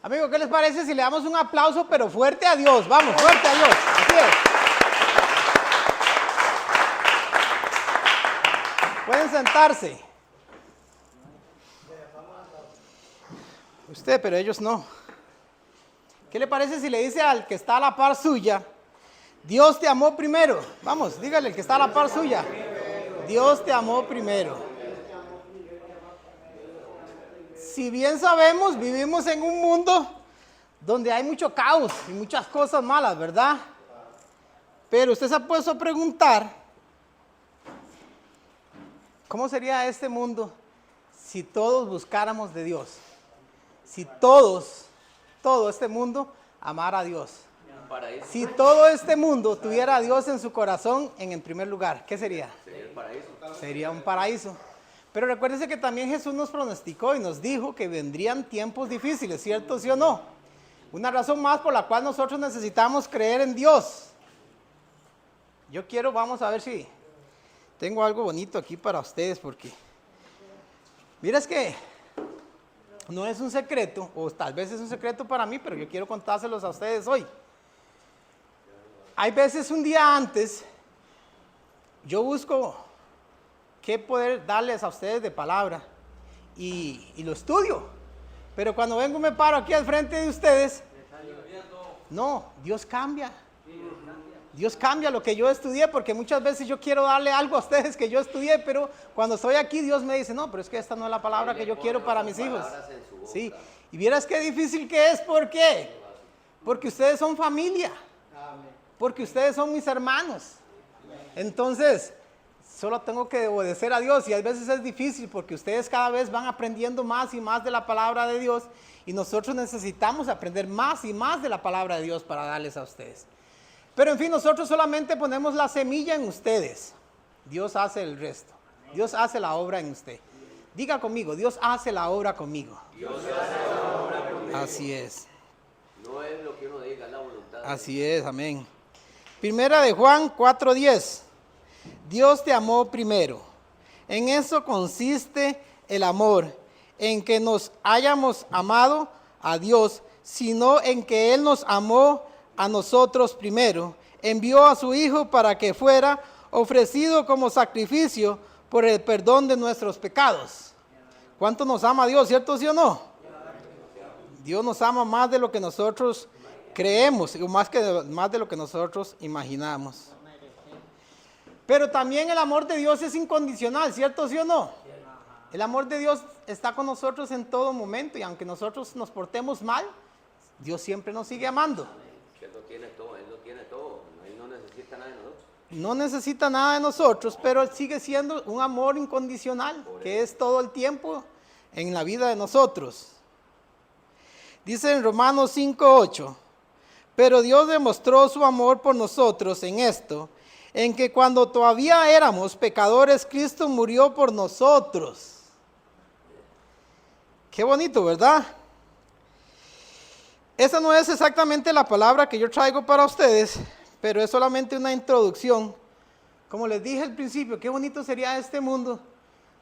Amigo, ¿qué les parece si le damos un aplauso, pero fuerte a Dios? Vamos, fuerte a Dios. Así es. Pueden sentarse. Usted, pero ellos no. ¿Qué le parece si le dice al que está a la par suya, Dios te amó primero? Vamos, dígale al que está a la par suya, Dios te amó primero. Si bien sabemos, vivimos en un mundo donde hay mucho caos y muchas cosas malas, ¿verdad? Pero usted se ha puesto a preguntar, ¿cómo sería este mundo si todos buscáramos de Dios? Si todo este mundo amara a Dios. Si todo este mundo tuviera a Dios en su corazón en el primer lugar, ¿qué sería? Sería el paraíso. Sería un paraíso. Pero recuérdense que también Jesús nos pronosticó y nos dijo que vendrían tiempos difíciles, ¿cierto? ¿Sí o no? Una razón más por la cual nosotros necesitamos creer en Dios. Vamos a ver si tengo algo bonito aquí para ustedes, porque mira, es que no es un secreto, o tal vez es un secreto para mí, pero yo quiero contárselos a ustedes hoy. Hay veces un día antes, yo busco qué poder darles a ustedes de palabra y lo estudio. Pero cuando vengo me paro aquí al frente de ustedes, no, Dios cambia. Dios cambia lo que yo estudié, porque muchas veces yo quiero darle algo a ustedes que yo estudié, pero cuando estoy aquí Dios me dice, no, pero es que esta no es la palabra que yo quiero para mis hijos. Sí, y vieras qué difícil que es, ¿por qué? Porque ustedes son familia, porque ustedes son mis hermanos. Entonces, solo tengo que obedecer a Dios, y a veces es difícil porque ustedes cada vez van aprendiendo más y más de la palabra de Dios, y nosotros necesitamos aprender más y más de la palabra de Dios para darles a ustedes. Pero en fin, nosotros solamente ponemos la semilla en ustedes. Dios hace el resto. Dios hace la obra en usted. Diga conmigo, Dios hace la obra conmigo. Dios hace la obra conmigo. Así es. No es lo que uno diga, la voluntad. Así es, amén. Primera de Juan 4:10. Dios te amó primero. En eso consiste el amor, en que nos hayamos amado a Dios, sino en que Él nos amó a nosotros primero. Envió a su Hijo para que fuera ofrecido como sacrificio por el perdón de nuestros pecados. ¿Cuánto nos ama Dios, cierto, sí o no? Dios nos ama más de lo que nosotros creemos, y más de lo que nosotros imaginamos. Pero también el amor de Dios es incondicional, ¿cierto, sí o no? El amor de Dios está con nosotros en todo momento, y aunque nosotros nos portemos mal, Dios siempre nos sigue amando. Él lo tiene todo, Él no necesita nada de nosotros. No necesita nada de nosotros, pero Él sigue siendo un amor incondicional, que es todo el tiempo en la vida de nosotros. Dice en Romanos 5:8, pero Dios demostró su amor por nosotros en esto, en que cuando todavía éramos pecadores, Cristo murió por nosotros. Qué bonito, ¿verdad? Esa no es exactamente la palabra que yo traigo para ustedes, pero es solamente una introducción. Como les dije al principio, qué bonito sería este mundo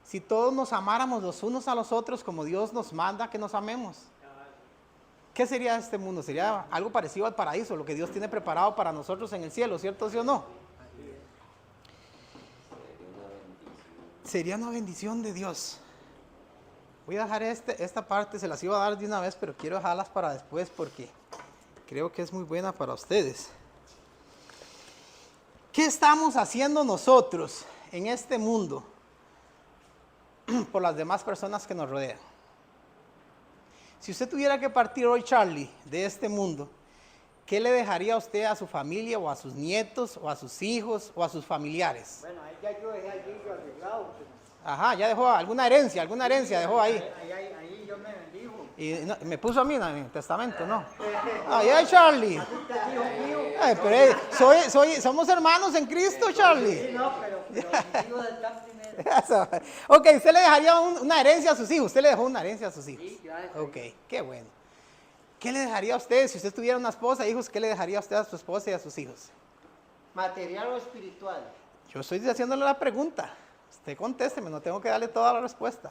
si todos nos amáramos los unos a los otros como Dios nos manda que nos amemos. ¿Qué sería este mundo? Sería algo parecido al paraíso, lo que Dios tiene preparado para nosotros en el cielo, ¿cierto, sí o no? Sería una bendición de Dios. Voy a dejar esta parte, se las iba a dar de una vez, pero quiero dejarlas para después porque creo que es muy buena para ustedes. ¿Qué estamos haciendo nosotros en este mundo por las demás personas que nos rodean? Si usted tuviera que partir hoy, Charlie, de este mundo, ¿qué le dejaría a usted a su familia o a sus nietos o a sus hijos o a sus familiares? Bueno, ahí ya yo dejé allí yo arreglado. Ajá, ya dejó alguna herencia dejó ahí. Ahí yo me bendijo. Y no, me puso a mí en el testamento, ¿no? Ay, Charlie. Ay, pero somos hermanos en Cristo, Charlie. Sí, no, pero mis hijos están primero. Eso. Ok, usted le dejaría una herencia a sus hijos. Usted le dejó una herencia a sus hijos. Sí, gracias. Ok, qué bueno. ¿Qué le dejaría a usted si usted tuviera una esposa, hijos? ¿Qué le dejaría a usted a su esposa y a sus hijos? ¿Material o espiritual? Yo estoy haciéndole la pregunta. Usted contésteme, no tengo que darle toda la respuesta.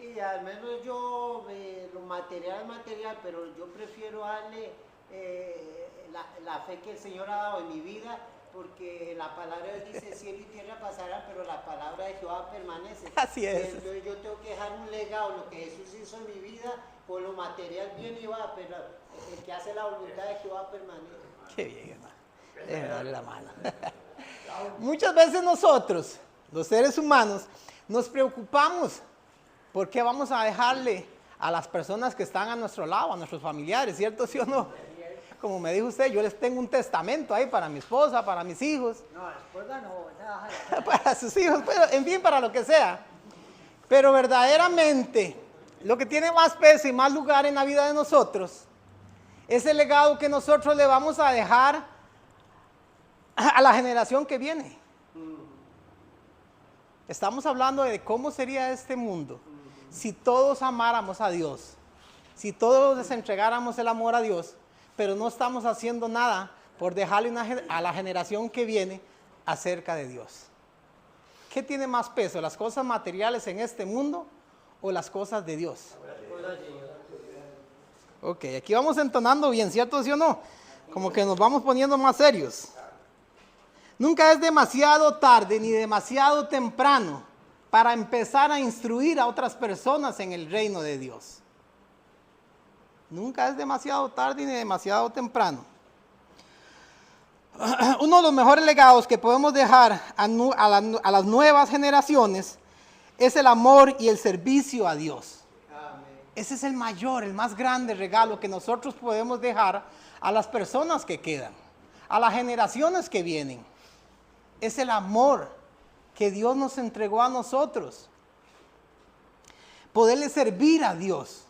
Y al menos yo, lo material es material, pero yo prefiero darle la fe que el Señor ha dado en mi vida, porque la palabra de Dios dice, cielo y tierra pasarán, pero la palabra de Jehová permanece. Así es. Entonces yo tengo que dejar un legado, lo que Jesús hizo en mi vida, por lo material viene y va, pero el que hace la voluntad de Jehová permanece. Qué bien, hermano. Déjeme darle la mano. Muchas veces nosotros, los seres humanos, nos preocupamos por qué vamos a dejarle a las personas que están a nuestro lado, a nuestros familiares, ¿cierto? ¿Sí o no? Como me dijo usted, yo les tengo un testamento ahí para mi esposa, para mis hijos, No, esposa no, nada. para sus hijos, pero, en fin, para lo que sea. Pero verdaderamente, lo que tiene más peso y más lugar en la vida de nosotros es el legado que nosotros le vamos a dejar a la generación que viene. Estamos hablando de cómo sería este mundo si todos amáramos a Dios, si todos les entregáramos el amor a Dios, pero no estamos haciendo nada por dejarle a la generación que viene acerca de Dios. ¿Qué tiene más peso, las cosas materiales en este mundo o las cosas de Dios? Ok, aquí vamos entonando bien, ¿cierto? ¿Sí o no? Como que nos vamos poniendo más serios. Nunca es demasiado tarde ni demasiado temprano para empezar a instruir a otras personas en el reino de Dios. Nunca es demasiado tarde ni demasiado temprano. Uno de los mejores legados que podemos dejar a las nuevas generaciones es el amor y el servicio a Dios. Ese es el mayor, el más grande regalo que nosotros podemos dejar a las personas que quedan, a las generaciones que vienen. Es el amor que Dios nos entregó a nosotros. Poderle servir a Dios.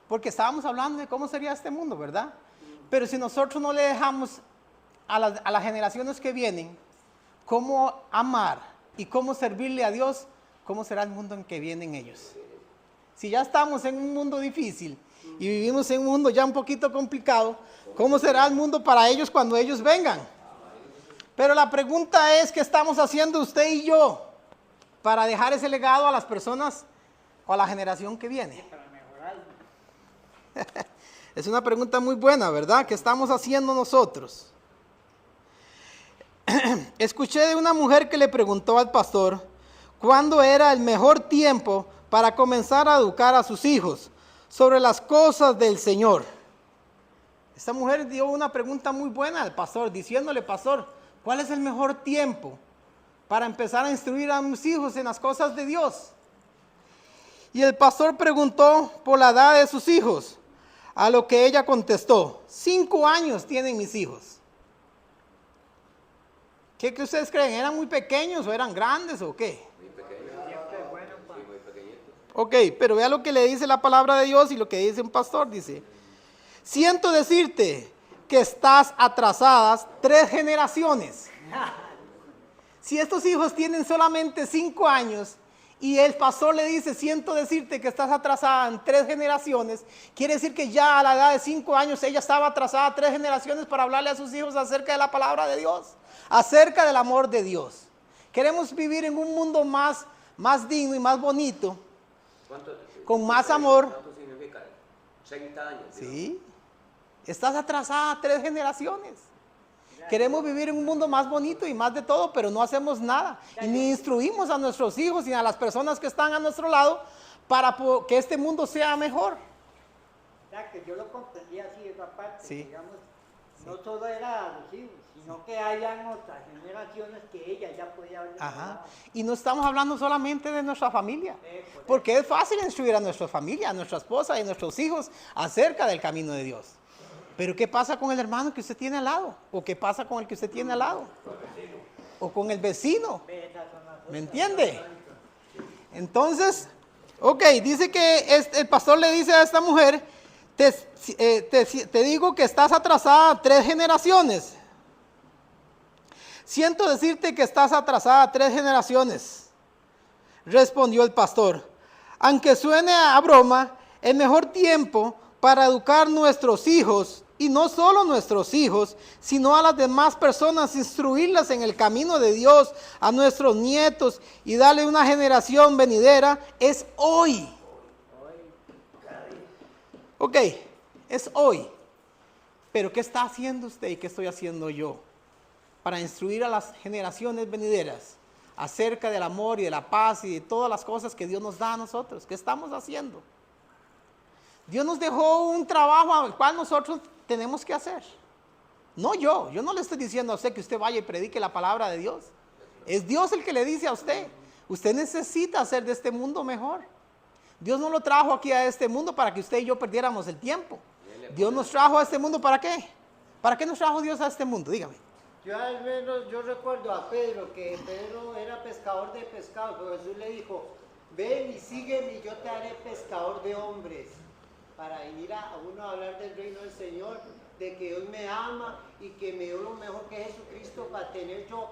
Porque estábamos hablando de cómo sería este mundo, ¿verdad? Pero si nosotros no le dejamos a las generaciones que vienen cómo amar y cómo servirle a Dios, ¿cómo será el mundo en que vienen ellos? Si ya estamos en un mundo difícil y vivimos en un mundo ya un poquito complicado, ¿cómo será el mundo para ellos cuando ellos vengan? Pero la pregunta es, ¿qué estamos haciendo usted y yo para dejar ese legado a las personas o a la generación que viene? Para mejorarlo. Es una pregunta muy buena, ¿verdad? ¿Qué estamos haciendo nosotros? Escuché de una mujer que le preguntó al pastor cuándo era el mejor tiempo para comenzar a educar a sus hijos sobre las cosas del Señor. Esta mujer dio una pregunta muy buena al pastor, diciéndole, pastor, ¿cuál es el mejor tiempo para empezar a instruir a mis hijos en las cosas de Dios? Y el pastor preguntó por la edad de sus hijos, a lo que ella contestó, 5 años tienen mis hijos. ¿Qué ustedes creen? ¿Eran muy pequeños o eran grandes o qué? Muy pequeño. Siempre es bueno, Sí, muy pequeñito. Ok, pero vea lo que le dice la palabra de Dios y lo que dice un pastor, dice, siento decirte que estás atrasadas 3 generaciones. Si estos hijos tienen solamente 5 años y el pastor le dice, siento decirte que estás atrasada en 3 generaciones, quiere decir que ya a la edad de 5 años ella estaba atrasada 3 generaciones para hablarle a sus hijos acerca de la palabra de Dios, acerca del amor de Dios. Queremos vivir en un mundo más digno y más bonito, con más amor. ¿Cuánto significa? 60 años. Sí, estás atrasada 3 generaciones. Queremos vivir en un mundo más bonito y más de todo, pero no hacemos nada. Y ni instruimos a nuestros hijos ni a las personas que están a nuestro lado para que este mundo sea mejor. Ya que yo lo comprendí así, esa parte, Sí. digamos, no solo era a los hijos, sino que hayan otras generaciones que ella ya podía haber. Ajá. Y no estamos hablando solamente de nuestra familia, porque es fácil instruir a nuestra familia, a nuestra esposa y a nuestros hijos acerca del camino de Dios. Pero ¿qué pasa con el hermano que usted tiene al lado? ¿O qué pasa con el que usted tiene al lado? ¿O con el vecino? ¿Me entiende? Entonces, ok, dice que el pastor le dice a esta mujer, te digo que estás atrasada 3 generaciones. Siento decirte que estás atrasada 3 generaciones, respondió el pastor. Aunque suene a broma, el mejor tiempo para educar nuestros hijos Y no solo nuestros hijos, sino a las demás personas, instruirlas en el camino de Dios, a nuestros nietos y darle una generación venidera, es hoy. Ok, es hoy. Pero ¿qué está haciendo usted y qué estoy haciendo yo para instruir a las generaciones venideras acerca del amor y de la paz y de todas las cosas que Dios nos da a nosotros? ¿Qué estamos haciendo? Dios nos dejó un trabajo al cual nosotros tenemos que hacer. No yo no le estoy diciendo a usted que usted vaya y predique la palabra de Dios. Es Dios el que le dice a usted, usted necesita hacer de este mundo mejor. Dios no lo trajo aquí a este mundo para que usted y yo perdiéramos el tiempo. Dios nos trajo a este mundo ¿para qué? ¿Para qué nos trajo Dios a este mundo? Dígame. Yo al menos, yo recuerdo a Pedro, que Pedro era pescador de pescado, pero Jesús le dijo, ven y sígueme y yo te haré pescador de hombres. Para venir a uno a hablar del reino del Señor, de que Dios me ama y que me dio lo mejor que Jesucristo para tener yo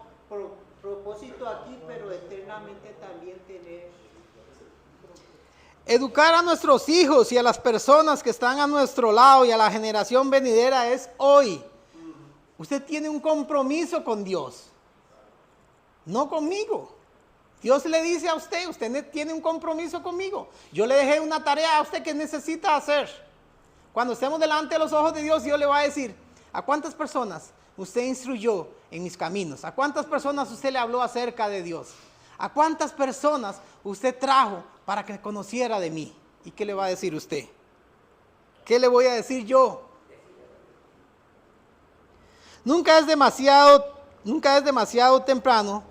propósito aquí, pero eternamente también tener. Educar a nuestros hijos y a las personas que están a nuestro lado y a la generación venidera es hoy. Usted tiene un compromiso con Dios, no conmigo. Dios le dice a usted, usted tiene un compromiso conmigo. Yo le dejé una tarea a usted que necesita hacer. Cuando estemos delante de los ojos de Dios, Dios le va a decir, ¿a cuántas personas usted instruyó en mis caminos? ¿A cuántas personas usted le habló acerca de Dios? ¿A cuántas personas usted trajo para que conociera de mí? ¿Y qué le va a decir usted? ¿Qué le voy a decir yo? Nunca es demasiado temprano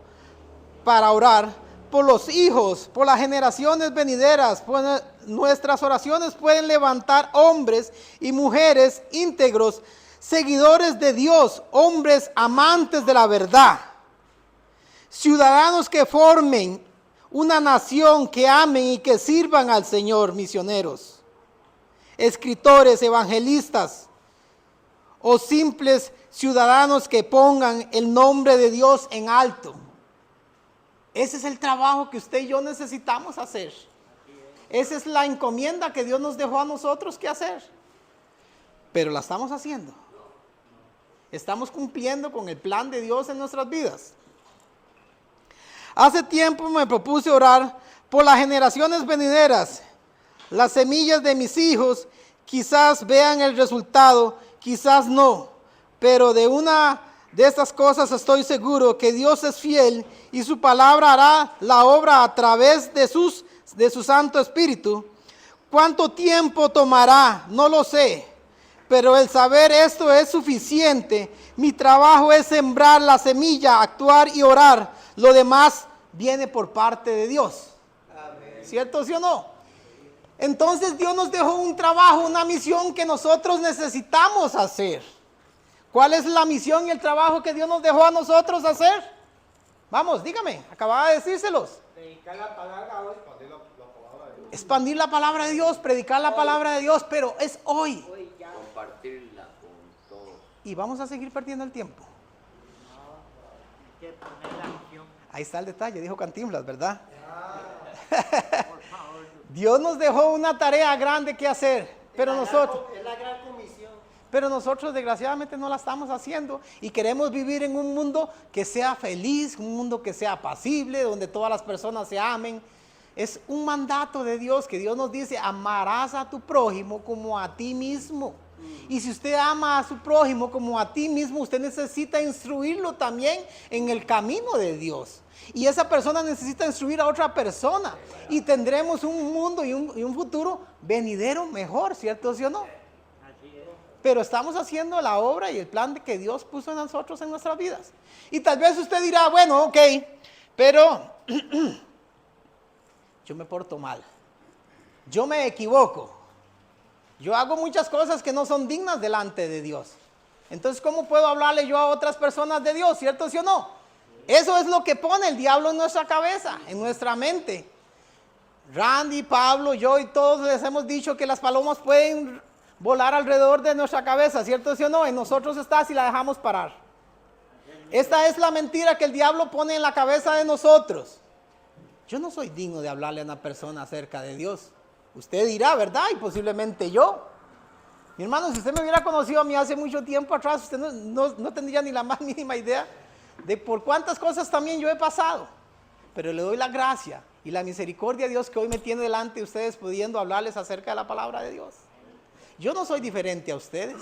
para orar por los hijos, por las generaciones venideras. Nuestras oraciones pueden levantar hombres y mujeres íntegros, seguidores de Dios, hombres amantes de la verdad, ciudadanos que formen una nación, que amen y que sirvan al Señor, misioneros, escritores, evangelistas o simples ciudadanos que pongan el nombre de Dios en alto. Ese es el trabajo que usted y yo necesitamos hacer. Esa es la encomienda que Dios nos dejó a nosotros que hacer. Pero la estamos haciendo. Estamos cumpliendo con el plan de Dios en nuestras vidas. Hace tiempo me propuse orar por las generaciones venideras. Las semillas de mis hijos quizás vean el resultado, quizás no. Pero de una de estas cosas estoy seguro, que Dios es fiel y su palabra hará la obra a través de su Santo Espíritu. ¿Cuánto tiempo tomará? No lo sé, pero el saber esto es suficiente. Mi trabajo es sembrar la semilla, actuar y orar. Lo demás viene por parte de Dios. Amén. ¿Cierto, sí o no? Entonces Dios nos dejó un trabajo, una misión que nosotros necesitamos hacer. ¿Cuál es la misión y el trabajo que Dios nos dejó a nosotros hacer? Vamos, dígame, acababa de decírselos. Predicar la palabra hoy. Expandir la palabra de Dios, predicar la palabra de Dios, pero es hoy. Compartirla con todos. Y vamos a seguir perdiendo el tiempo. Que poner la acción. Ahí está el detalle, dijo Cantinflas, ¿verdad? Dios nos dejó una tarea grande que hacer, pero nosotros... Es la gran comisión. Pero nosotros desgraciadamente no la estamos haciendo y queremos vivir en un mundo que sea feliz, un mundo que sea apacible, donde todas las personas se amen. Es un mandato de Dios que Dios nos dice, amarás a tu prójimo como a ti mismo. Y si usted ama a su prójimo como a ti mismo, usted necesita instruirlo también en el camino de Dios. Y esa persona necesita instruir a otra persona. Y tendremos un mundo y un futuro venidero mejor, ¿cierto sí o no? Pero estamos haciendo la obra y el plan que Dios puso en nosotros en nuestras vidas. Y tal vez usted dirá, bueno, ok, pero yo me porto mal. Yo me equivoco. Yo hago muchas cosas que no son dignas delante de Dios. Entonces, ¿cómo puedo hablarle yo a otras personas de Dios? ¿Cierto sí o no? Eso es lo que pone el diablo en nuestra cabeza, en nuestra mente. Randy, Pablo, yo y todos les hemos dicho que las palomas pueden volar alrededor de nuestra cabeza, ¿cierto sí o no? En nosotros está si la dejamos parar. Esta es la mentira que el diablo pone en la cabeza de nosotros. Yo no soy digno de hablarle a una persona acerca de Dios. Usted dirá, ¿verdad? Y posiblemente yo. Mi hermano, si usted me hubiera conocido a mí hace mucho tiempo atrás, usted no tendría ni la más mínima idea de por cuántas cosas también yo he pasado. Pero le doy la gracia y la misericordia a Dios que hoy me tiene delante de ustedes pudiendo hablarles acerca de la palabra de Dios. Yo no soy diferente a ustedes.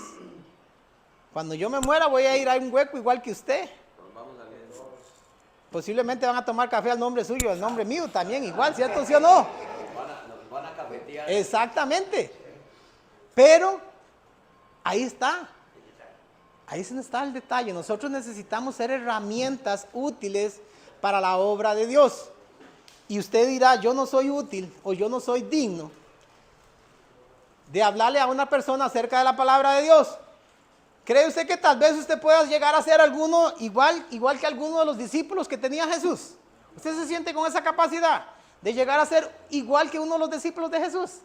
Cuando yo me muera voy a ir a un hueco igual que usted. Nos vamos a ver. Posiblemente van a tomar café al nombre suyo, al nombre mío también igual, ¿cierto? ¿Sí o no? Nos van a cafetear. Exactamente. Pero ahí está. Ahí es donde está el detalle. Nosotros necesitamos ser herramientas útiles para la obra de Dios. Y usted dirá, yo no soy útil o yo no soy digno de hablarle a una persona acerca de la palabra de Dios. ¿Cree usted que tal vez usted pueda llegar a ser alguno igual que alguno de los discípulos que tenía Jesús? ¿Usted se siente con esa capacidad de llegar a ser igual que uno de los discípulos de Jesús?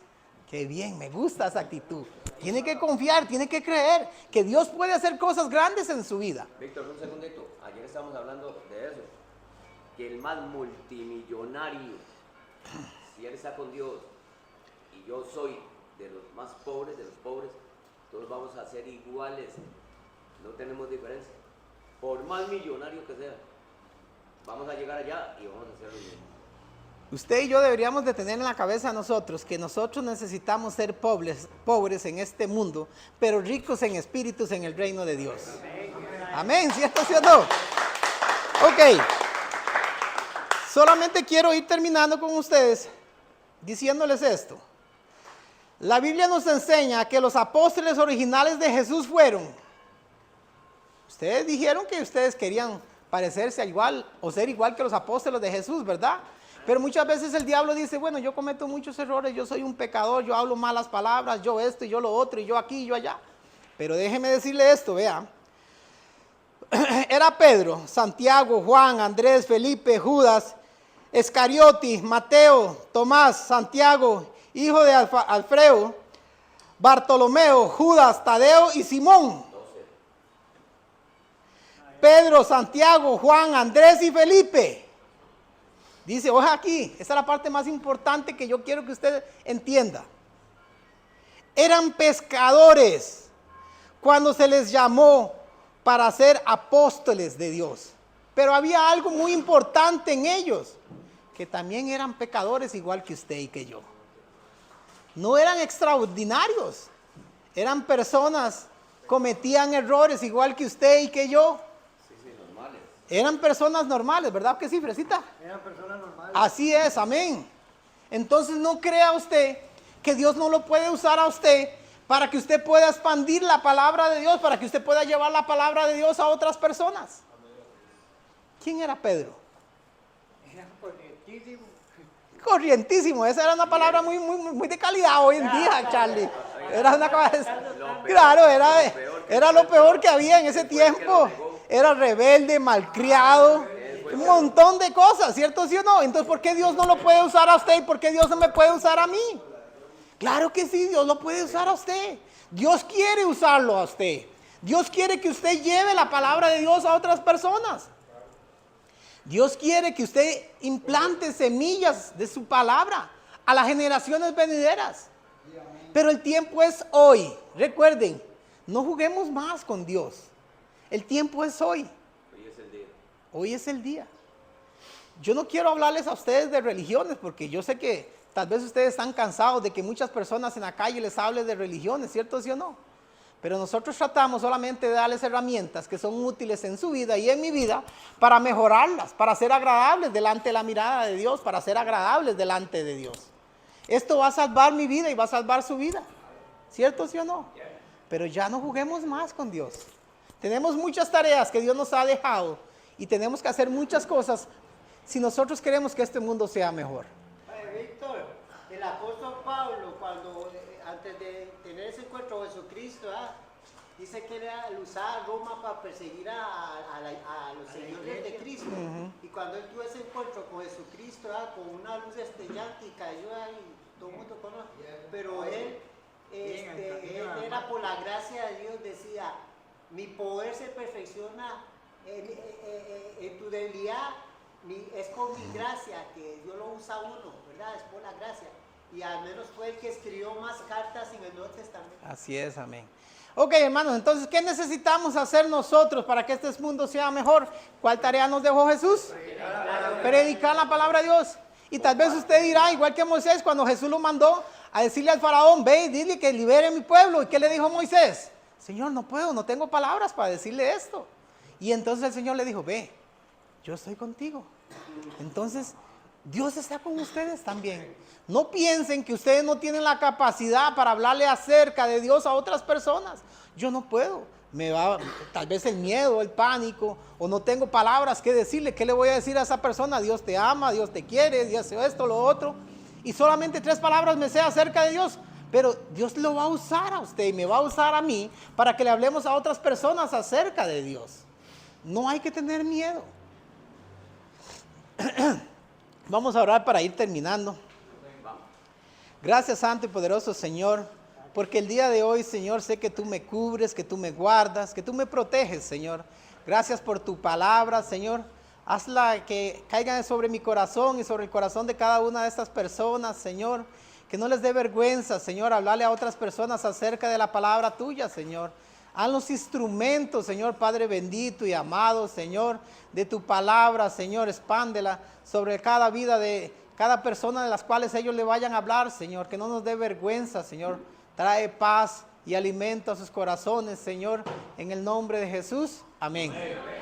Qué bien, me gusta esa actitud. Tiene que confiar, tiene que creer que Dios puede hacer cosas grandes en su vida. Víctor, un segundito. Ayer estábamos hablando de eso. Que el más multimillonario, si él está con Dios y yo soy de los más pobres, de los pobres, todos vamos a ser iguales. No tenemos diferencia. Por más millonario que sea, vamos a llegar allá y vamos a hacer lo mismo. Usted y yo deberíamos de tener en la cabeza a nosotros que nosotros necesitamos ser pobres en este mundo, pero ricos en espíritus en el reino de Dios. Amén, ¿cierto, sí o no? Ok. Solamente quiero ir terminando con ustedes diciéndoles esto. La Biblia nos enseña que los apóstoles originales de Jesús fueron. Ustedes dijeron que ustedes querían parecerse igual o ser igual que los apóstoles de Jesús, ¿verdad? Pero muchas veces el diablo dice, bueno, yo cometo muchos errores, yo soy un pecador, yo hablo malas palabras, yo esto y yo lo otro, y yo aquí y yo allá. Pero déjeme decirle esto, vea. Era Pedro, Santiago, Juan, Andrés, Felipe, Judas, Escariote, Mateo, Tomás, Santiago, hijo de Alfeo, Bartolomeo, Judas, Tadeo y Simón. Pedro, Santiago, Juan, Andrés y Felipe. Dice, oja aquí, esa es la parte más importante que yo quiero que usted entienda. Eran pescadores cuando se les llamó para ser apóstoles de Dios. Pero había algo muy importante en ellos, que también eran pecadores igual que usted y que yo. No eran extraordinarios, eran personas, cometían errores igual que usted y que yo. Normales. Eran personas normales, ¿verdad que sí, Fresita? Eran personas normales. Así es, amén. Entonces no crea usted que Dios no lo puede usar a usted para que usted pueda expandir la palabra de Dios, para que usted pueda llevar la palabra de Dios a otras personas. ¿Quién era Pedro? Era corrientísimo. Corrientísimo, esa era una palabra muy de calidad hoy en día, Charlie. Era una cosa, claro, era lo peor que había en ese tiempo. Era rebelde, malcriado, un montón de cosas, ¿cierto? ¿Sí o no? Entonces, ¿por qué Dios no lo puede usar a usted y por qué Dios no me puede usar a mí? Claro que sí, Dios lo puede usar a usted. Dios quiere usarlo a usted. Dios quiere que usted lleve la palabra de Dios a otras personas. Dios quiere que usted implante semillas de su palabra a las generaciones venideras. Pero el tiempo es hoy. Recuerden, no juguemos más con Dios. El tiempo es hoy. Hoy es el día. Hoy es el día. Yo no quiero hablarles a ustedes de religiones porque yo sé que tal vez ustedes están cansados de que muchas personas en la calle les hablen de religiones, ¿cierto sí o no? Pero nosotros tratamos solamente de darles herramientas que son útiles en su vida y en mi vida para mejorarlas, para ser agradables delante de la mirada de Dios, para ser agradables delante de Dios. Esto va a salvar mi vida y va a salvar su vida, ¿cierto sí o no? Pero ya no juguemos más con Dios. Tenemos muchas tareas que Dios nos ha dejado y tenemos que hacer muchas cosas si nosotros queremos que este mundo sea mejor. Víctor, el apóstol Pablo, cuando antes de tener ese encuentro con Jesucristo, dice que él usaba Roma para perseguir a los seguidores de Cristo. Y cuando él tuvo ese encuentro con Jesucristo, con una luz estellante y cayó ahí, todo el mundo conoce. Pero él era por la gracia de Dios, decía, mi poder se perfecciona en tu debilidad. Es con mi gracia que Dios lo usa a uno, ¿verdad? Es por la gracia. y al menos fue el que escribió más cartas en el Nuevo Testamento. Así es, amén. Ok, hermanos, entonces, ¿qué necesitamos hacer nosotros para que este mundo sea mejor? ¿Cuál tarea nos dejó Jesús? Predicar la palabra de Dios. Y tal vez usted dirá, igual que Moisés, cuando Jesús lo mandó a decirle al faraón, ve y dile que libere a mi pueblo. ¿Y qué le dijo Moisés? Señor, no puedo, no tengo palabras para decirle esto. Y entonces el Señor le dijo, ve, yo estoy contigo. Entonces, Dios está con ustedes también. No piensen que ustedes no tienen la capacidad para hablarle acerca de Dios a otras personas. Yo no puedo. Tal vez el miedo, el pánico, o no tengo palabras que decirle. ¿Qué le voy a decir a esa persona? Dios te ama, Dios te quiere, Dios hace esto, lo otro. Y solamente 3 palabras me sé acerca de Dios. Pero Dios lo va a usar a usted y me va a usar a mí para que le hablemos a otras personas acerca de Dios. No hay que tener miedo. Vamos a orar para ir terminando. Gracias, Santo y poderoso Señor, porque el día de hoy, Señor, sé que tú me cubres, que tú me guardas, que tú me proteges, Señor. Gracias por tu palabra, Señor. Hazla que caiga sobre mi corazón y sobre el corazón de cada una de estas personas, Señor. Que no les dé vergüenza, Señor, hablarle a otras personas acerca de la palabra tuya, Señor. Haz los instrumentos, Señor, Padre bendito y amado, Señor, de tu palabra, Señor. Expándela sobre cada vida de cada persona de las cuales ellos le vayan a hablar, Señor. Que no nos dé vergüenza, Señor. Trae paz y alimento a sus corazones, Señor, en el nombre de Jesús. Amén. Amén.